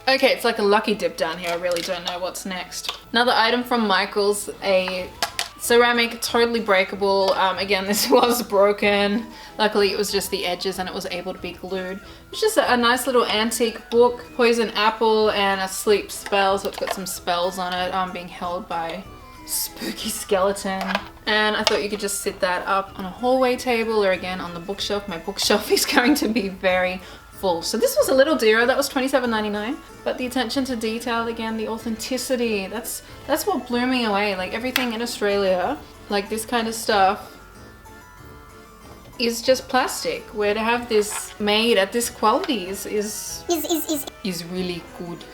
Okay, it's like a lucky dip down here. I really don't know what's next. Another item from Michaels, a ceramic, totally breakable. Again, this was broken. Luckily, it was just the edges and it was able to be glued. It's just a nice little antique book, Poison Apple and a sleep spell. So it's got some spells on it, being held by spooky skeleton. And I thought you could just sit that up on a hallway table or again on the bookshelf. My bookshelf is going to be very full. So this was a little dearer. That was $27.99. But the attention to detail, again, the authenticity, that's what blew me away. Like everything in Australia, like this kind of stuff, is just plastic. Where to have this made at this quality is really good.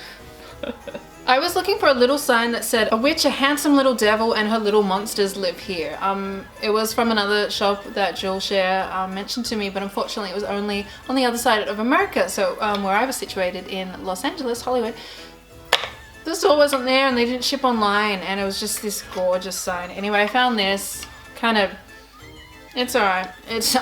I was looking for a little sign that said, "A witch, a handsome little devil, and her little monsters live here." It was from another shop that Jolie mentioned to me, but unfortunately it was only on the other side of America. So where I was situated in Los Angeles, Hollywood, the store wasn't there and they didn't ship online, and it was just this gorgeous sign. Anyway, I found this kind of. It's alright.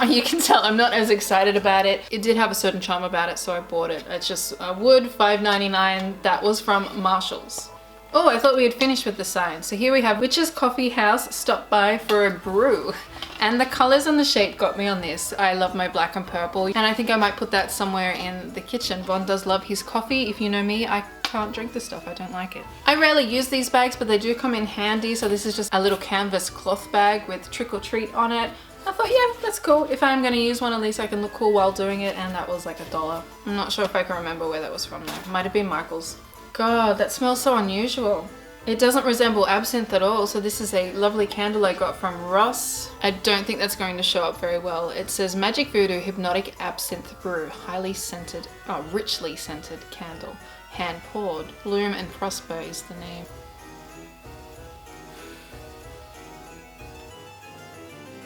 You can tell I'm not as excited about it. It did have a certain charm about it, so I bought it. It's just wood, $5.99. That was from Marshall's. Oh, I thought we had finished with the sign. So here we have Witch's Coffee House, stop by for a brew. And the colors and the shape got me on this. I love my black and purple, and I think I might put that somewhere in the kitchen. Von does love his coffee. If you know me, I can't drink this stuff. I don't like it. I rarely use these bags, but they do come in handy. So this is just a little canvas cloth bag with trick or treat on it. I thought, yeah, that's cool. If I'm going to use one, at least I can look cool while doing it. And that was like $1. I'm not sure if I can remember where that was from though. Might have been Michael's. God, that smells so unusual. It doesn't resemble absinthe at all. So this is a lovely candle I got from Ross. I don't think that's going to show up very well. It says Magic Voodoo Hypnotic Absinthe Brew. Highly scented, richly scented candle. Hand poured. Bloom and Prosper is the name.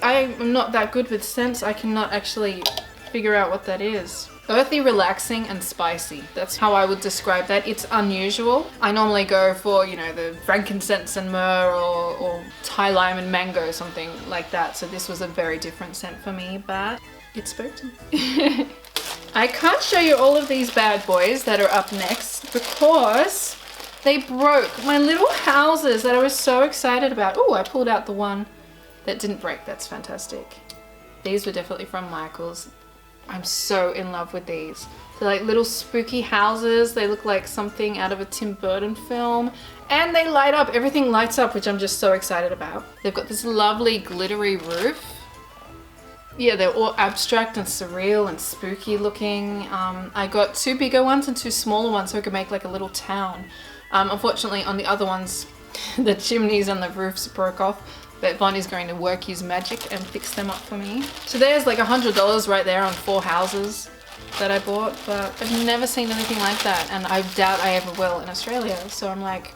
I'm not that good with scents. I cannot actually figure out what that is. Earthy, relaxing, and spicy. That's how I would describe that. It's unusual. I normally go for, you know, the frankincense and myrrh or Thai lime and mango, something like that. So this was a very different scent for me, but it spoke to me. I can't show you all of these bad boys that are up next because they broke my little houses that I was so excited about. Oh, I pulled out the one that didn't break. That's fantastic. These were definitely from Michael's. I'm so in love with these. They're like little spooky houses. They look like something out of a Tim Burton film. And they light up. Everything lights up, which I'm just so excited about. They've got this lovely glittery roof. Yeah, they're all abstract and surreal and spooky looking. I got 2 bigger ones and 2 smaller ones so I could make like a little town. Unfortunately, on the other ones, the chimneys and the roofs broke off. But Von is going to work his magic and fix them up for me. So there's like $100 right there on 4 houses that I bought, but I've never seen anything like that, and I doubt I ever will in Australia. So I'm like,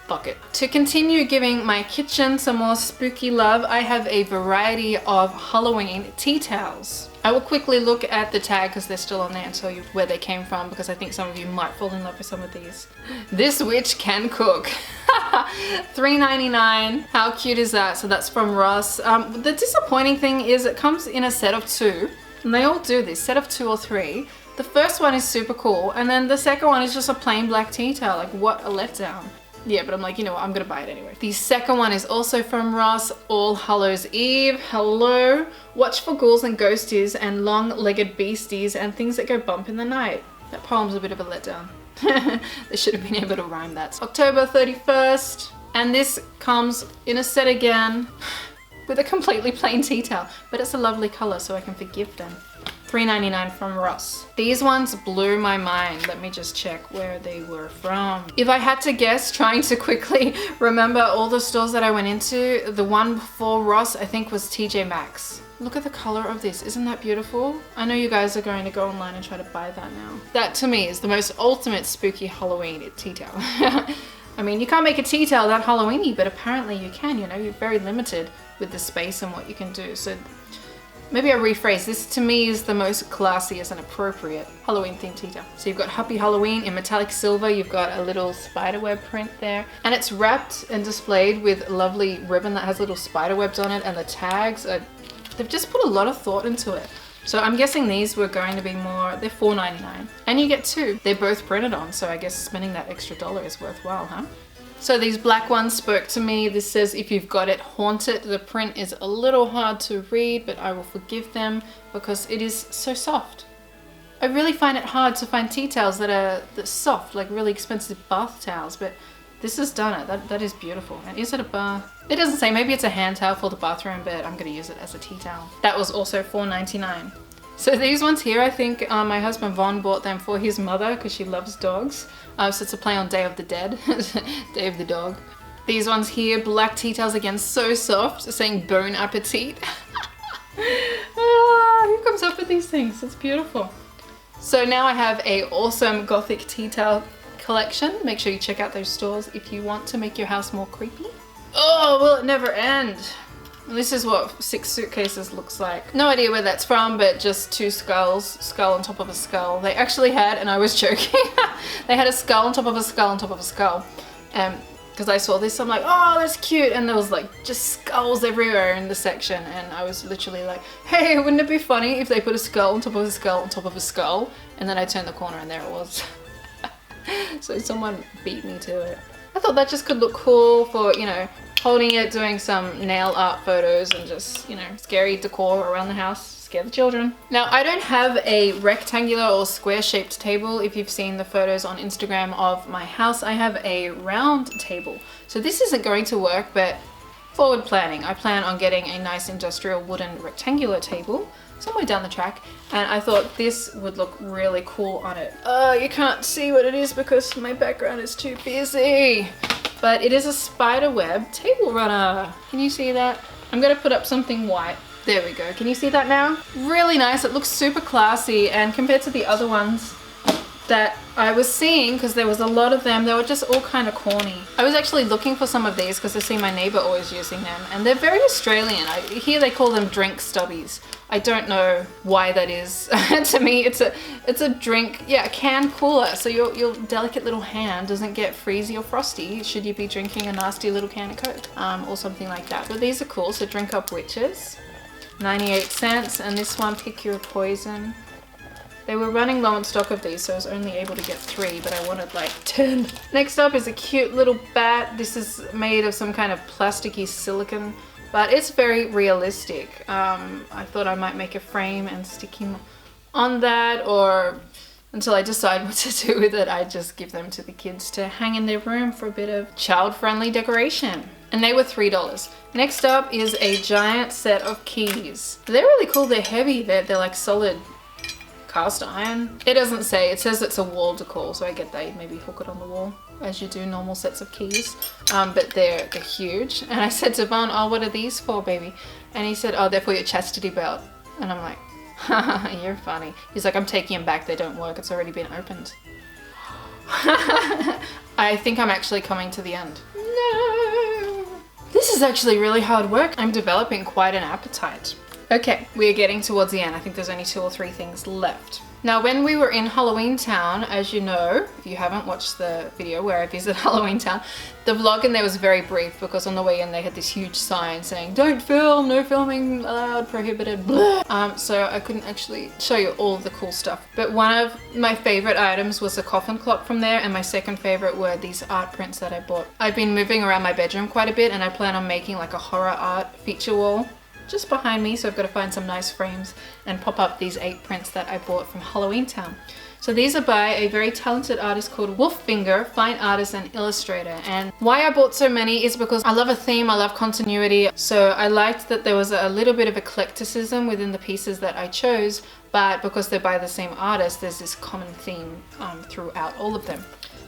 fuck it. To continue giving my kitchen some more spooky love, I have a variety of Halloween tea towels. I will quickly look at the tag because they're still on there and tell you where they came from, because I think some of you might fall in love with some of these. This witch can cook. $3.99. How cute is that? So that's from Ross. The disappointing thing is it comes in a set of 2, and they all do this, set of 2 or 3. The first one is super cool, and then the second one is just a plain black tea towel. Like, what a letdown. Yeah, but I'm like, you know what, I'm gonna buy it anyway. The second one is also from Ross, All Hallows Eve. Hello. Watch for ghouls and ghosties and long-legged beasties and things that go bump in the night. That poem's a bit of a letdown. They should have been able to rhyme that. It's October 31st, and this comes in a set again with a completely plain tea towel, but it's a lovely color, so I can forgive them. $3.99 from Ross. These ones blew my mind. Let me just check where they were from. If I had to guess, trying to quickly remember all the stores that I went into, the one before Ross I think was TJ Maxx. Look at the color of this. Isn't that beautiful? I know you guys are going to go online and try to buy that now. That to me is the most ultimate spooky Halloween tea towel. I mean, you can't make a tea towel that Halloween-y, but apparently you can, you know, you're very limited with the space and what you can do. So maybe I rephrase, this to me is the most classiest and appropriate Halloween themed tea towel. So you've got Happy Halloween in metallic silver, you've got a little spiderweb print there, and it's wrapped and displayed with lovely ribbon that has little spider webs on it, and the tags are, they've just put a lot of thought into it. So I'm guessing these were going to be more, they're $4.99. And you get two. They're both printed on, so I guess spending that extra $1 is worthwhile, huh? So these black ones spoke to me. This says, if you've got it, haunt it. The print is a little hard to read, but I will forgive them because it is so soft. I really find it hard to find tea towels that are soft, like really expensive bath towels, but this has done it. That is beautiful. And is it a bar? It doesn't say. Maybe it's a hand towel for the bathroom, but I'm going to use it as a tea towel. That was also $4.99. So these ones here, I think my husband Vaughn bought them for his mother because she loves dogs. So it's a play on Day of the Dead, Day of the Dog. These ones here, black tea towels again, so soft, saying Bon Appetit. Who comes up with these things? It's beautiful. So now I have a awesome Gothic tea towel collection. Make sure you check out those stores if you want to make your house more creepy. Oh, will it never end? This is what 6 suitcases looks like. No idea where that's from, but just 2 skulls, skull on top of a skull. They actually had, and I was joking, they had a skull on top of a skull on top of a skull. Because I saw this, I'm like, oh, that's cute. And there was like just skulls everywhere in the section. And I was literally like, hey, wouldn't it be funny if they put a skull on top of a skull on top of a skull? And then I turned the corner and there it was. So someone beat me to it. I thought that just could look cool for, you know, holding it, doing some nail art photos and just, you know, scary decor around the house, scare the children. Now, I don't have a rectangular or square shaped table. If you've seen the photos on Instagram of my house, I have a round table. So this isn't going to work, but forward planning. I plan on getting a nice industrial wooden rectangular table somewhere down the track, and I thought this would look really cool on it. You can't see what it is because my background is too busy. But it is a Spiderweb table runner. Can you see that? I'm gonna put up something white. There we go. Can you see that now? Really nice. It looks super classy, and compared to the other ones that I was seeing, because there was a lot of them, they were just all kind of corny. I was actually looking for some of these because I see my neighbor always using them, and they're very Australian. Here they call them drink stubbies. I don't know why that is. To me, it's a drink, yeah, a can cooler, so your delicate little hand doesn't get freezy or frosty should you be drinking a nasty little can of Coke, or something like that. But these are cool. So Drink Up Witches, 98 cents, and this one, Pick Your Poison. They were running low on stock of these, so I was only able to get 3, but I wanted like 10. Next up is a cute little bat. This is made of some kind of plasticky silicone, but it's very realistic. I thought I might make a frame and stick him on that, or until I decide what to do with it, I just give them to the kids to hang in their room for a bit of child-friendly decoration. And they were $3. Next up is a giant set of keys. They're really cool. They're heavy. They're like solid cast iron. It doesn't say. It says it's a wall decor, so I get that. You'd maybe hook it on the wall as you do normal sets of keys. But they're huge. And I said to Vaughn, oh, what are these for, baby? And he said, oh, they're for your chastity belt. And I'm like, haha, you're funny. He's like, I'm taking them back. They don't work. It's already been opened. I think I'm actually coming to the end. No. This is actually really hard work. I'm developing quite an appetite. Okay, we are getting towards the end. I think there's only 2 or 3 things left. Now, when we were in Halloween Town, as you know, if you haven't watched the video where I visit Halloween Town, the vlog in there was very brief because on the way in they had this huge sign saying, don't film, no filming allowed, prohibited, blah. So I couldn't actually show you all of the cool stuff. But one of my favorite items was a coffin clock from there, and my second favorite were these art prints that I bought. I've been moving around my bedroom quite a bit, and I plan on making like a horror art feature wall just behind me, so I've got to find some nice frames and pop up these 8 prints that I bought from Halloween Town. So these are by a very talented artist called Wolffinger, fine artist and illustrator. And why I bought so many is because I love a theme, I love continuity. So I liked that there was a little bit of eclecticism within the pieces that I chose, but because they're by the same artist, there's this common theme throughout all of them.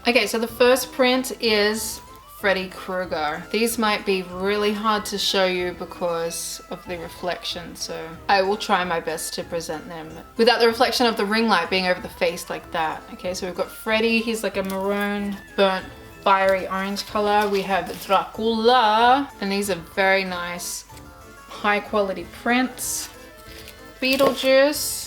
Okay, so the first print is Freddy Krueger. These might be really hard to show you because of the reflection, so I will try my best to present them without the reflection of the ring light being over the face like that. Okay, so we've got Freddy. He's like a maroon, burnt, fiery orange color. We have Dracula, and these are very nice, high quality prints. Beetlejuice.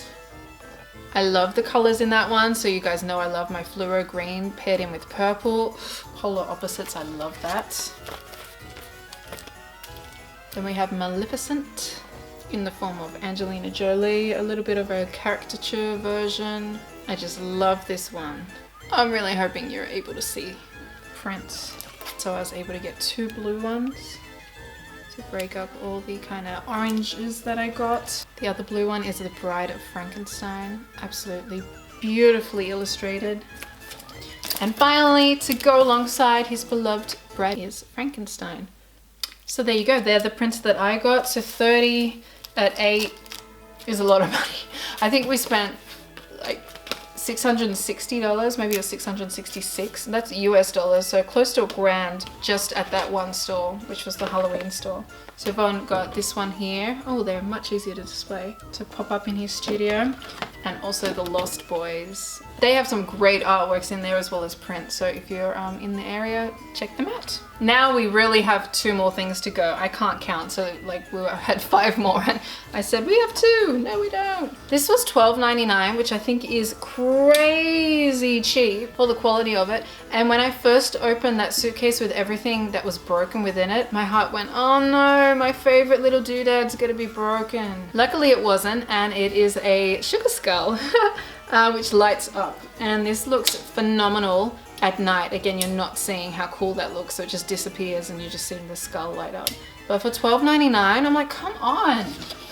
I love the colors in that one, so you guys know I love my fluoro green paired in with purple. Polar opposites, I love that. Then we have Maleficent. in the form of Angelina Jolie, a little bit of a caricature version. I just love this one. I'm really hoping you're able to see prints. So I was able to get 2 blue ones to break up all the kind of oranges that I got. The other blue one is The Bride of Frankenstein. Absolutely beautifully illustrated. And finally, to go alongside his beloved bride is Frankenstein. So there you go, they're the prints that I got. So 30 at 8 is a lot of money. I think we spent like $660, maybe it was $666. That's US dollars, so close to $1,000 just at that one store, which was the Halloween store. So Yvonne got this one here. Oh, they're much easier to display, to pop up in his studio. And also the Lost Boys. They have some great artworks in there as well as prints, so if you're in the area, check them out. Now we really have 2 more things to go. I can't count, so like we had 5 more and I said we have 2. No, we don't. This was $12.99, which I think is crazy cheap for the quality of it. And when I first opened that suitcase with everything that was broken within it, my heart went, oh no, my favorite little doodad's gonna be broken. Luckily it wasn't, and it is a sugar skull. Which lights up, and this looks phenomenal at night. Again, you're not seeing how cool that looks, so it just disappears and you're just seeing the skull light up. But for $12.99, I'm like, come on.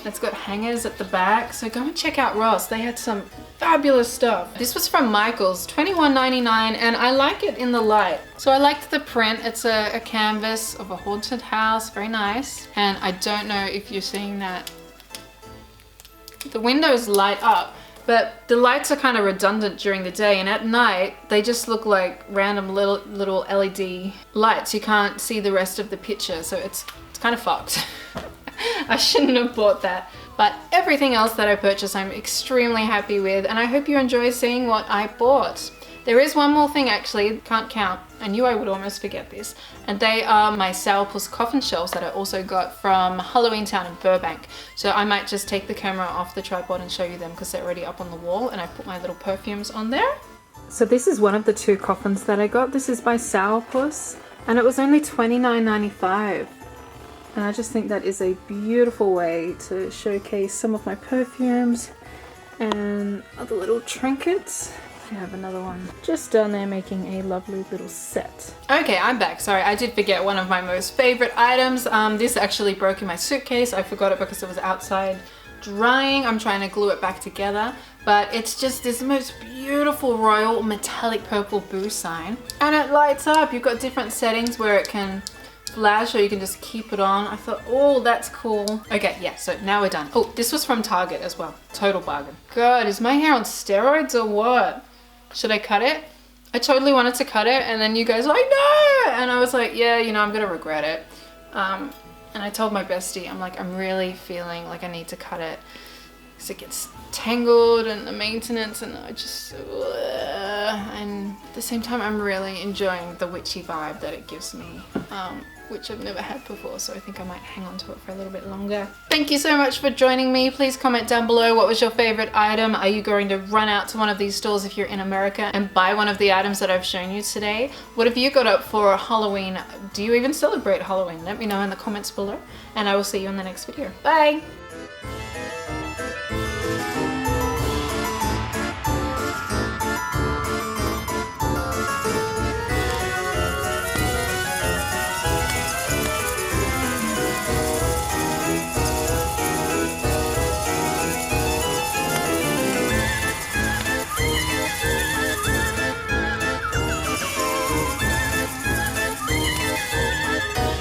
It's got hangers at the back, so go and check out Ross. They had some fabulous stuff. This was from Michael's, $21.99, and I like it in the light. So I liked the print. It's a canvas of a haunted house, very nice. And I don't know if you're seeing that. The windows light up, but the lights are kind of redundant during the day, and at night they just look like random little LED lights. You can't see the rest of the picture, so it's kind of fucked. I shouldn't have bought that. But everything else that I purchased I'm extremely happy with, and I hope you enjoy seeing what I bought. There is one more thing actually, can't count. I knew I would almost forget this. And they are my Sourpuss coffin shelves that I also got from Halloween Town in Burbank. So I might just take the camera off the tripod and show you them because they're already up on the wall, and I put my little perfumes on there. So this is one of the 2 coffins that I got. This is by Sourpuss, and it was only $29.95. And I just think that is a beautiful way to showcase some of my perfumes and other little trinkets. I have another one just down there making a lovely little set. Okay, I'm back. Sorry, I did forget one of my most favorite items. This actually broke in my suitcase. I forgot it because it was outside drying. I'm trying to glue it back together, but it's just this most beautiful royal metallic purple boo sign, and it lights up. You've got different settings where it can flash or you can just keep it on. I thought, oh, that's cool. Okay, yeah, so now we're done. Oh, this was from Target as well. Total bargain. God, is my hair on steroids or what? Should I cut it? I totally wanted to cut it, and then you guys were like, no! And I was like, yeah, you know, I'm gonna regret it. And I told my bestie, I'm like, I'm really feeling like I need to cut it because it gets tangled and the maintenance, and I just, and at the same time, I'm really enjoying the witchy vibe that it gives me. Which I've never had before, so I think I might hang on to it for a little bit longer. Thank you so much for joining me. Please comment down below, what was your favorite item? Are you going to run out to one of these stores if you're in America and buy one of the items that I've shown you today? What have you got up for Halloween? Do you even celebrate Halloween? Let me know in the comments below, and I will see you in the next video. Bye!